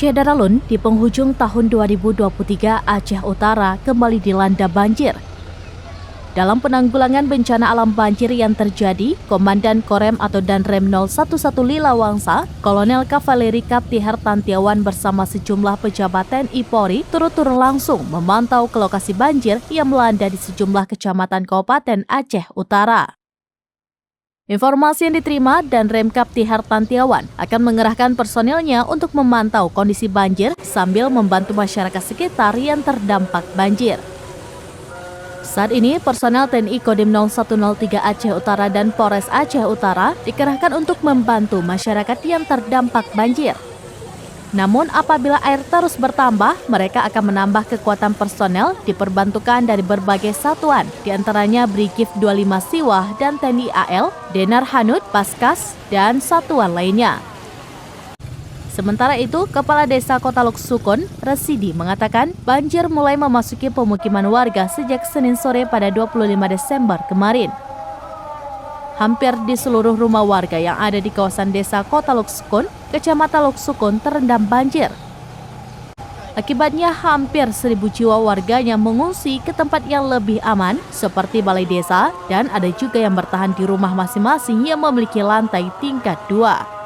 Pasca Daralun, di penghujung tahun 2023, Aceh Utara kembali dilanda banjir. Dalam penanggulangan bencana alam banjir yang terjadi, Komandan Korem atau Danrem 011 Lila Wangsa, Kolonel Kavaleri Kapti Hartantiawan bersama sejumlah pejabat TNI Polri turut-turut langsung memantau ke lokasi banjir yang melanda di sejumlah kecamatan Kabupaten Aceh Utara. Informasi yang diterima, Danrem Kapti Hartantiawan akan mengerahkan personilnya untuk memantau kondisi banjir sambil membantu masyarakat sekitar yang terdampak banjir. Saat ini, personel TNI Kodim 0103 Aceh Utara dan Polres Aceh Utara dikerahkan untuk membantu masyarakat yang terdampak banjir. Namun apabila air terus bertambah, mereka akan menambah kekuatan personel diperbantukan dari berbagai satuan, diantaranya Brigif 25 Siwah dan TNI AL, Denar Hanud, Paskas, dan satuan lainnya. Sementara itu, Kepala Desa Kota Lok Sukun, Residi, mengatakan banjir mulai memasuki pemukiman warga sejak Senin sore pada 25 Desember kemarin. Hampir di seluruh rumah warga yang ada di kawasan desa Kota Lok Sukun, Kecamatan Lok Sukun terendam banjir. Akibatnya hampir 1.000 jiwa warganya mengungsi ke tempat yang lebih aman seperti balai desa, dan ada juga yang bertahan di rumah masing-masing yang memiliki lantai tingkat 2.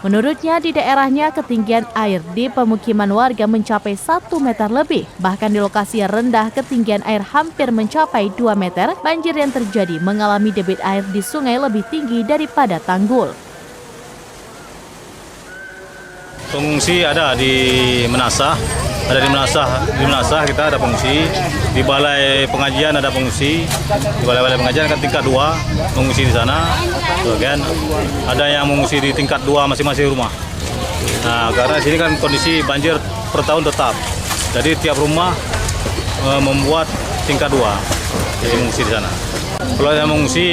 Menurutnya, di daerahnya ketinggian air di pemukiman warga mencapai 1 meter lebih. Bahkan di lokasi yang rendah, ketinggian air hampir mencapai 2 meter. Banjir yang terjadi mengalami debit air di sungai lebih tinggi daripada tanggul. Pengungsi ada di Menasah, kita ada pengungsi, di Balai Pengajian ada pengungsi, di Balai Pengajian kan tingkat 2 mengungsi di sana, bagian ada yang mengungsi di tingkat 2 masing-masing rumah. Nah, karena sini kan kondisi banjir per tahun tetap, jadi tiap rumah membuat tingkat 2, jadi mengungsi di sana. Kalau yang mengungsi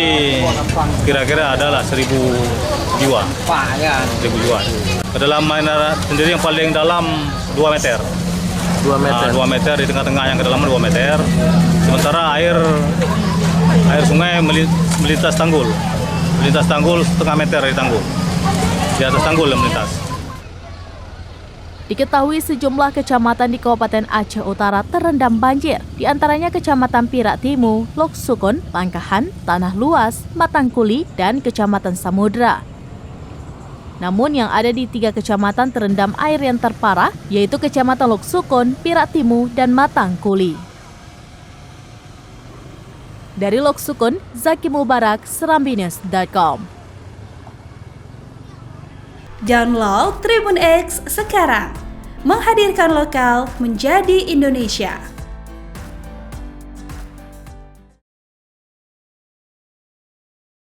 kira-kira adalah 1.000 jiwa. 1.000 jiwa. Kedalaman sendiri yang paling dalam 2 meter. 2 meter. 2 meter, di tengah-tengah yang kedalaman 2 meter. Sementara air sungai melintas tanggul. Melintas tanggul setengah meter di tanggul. Di atas tanggul yang melintas. Diketahui sejumlah kecamatan di Kabupaten Aceh Utara terendam banjir, di antaranya Kecamatan Pirak Timur, Lok Sukun, Langkahan, Tanah Luas, Matangkuli, dan Kecamatan Samudra. Namun yang ada di 3 kecamatan terendam air yang terparah, yaitu Kecamatan Lok Sukun, Pirak Timur, dan Matangkuli. Dari Lok Sukun, Zaki Mubarak, Serambinews.com. Download Tribun X sekarang, menghadirkan lokal menjadi Indonesia.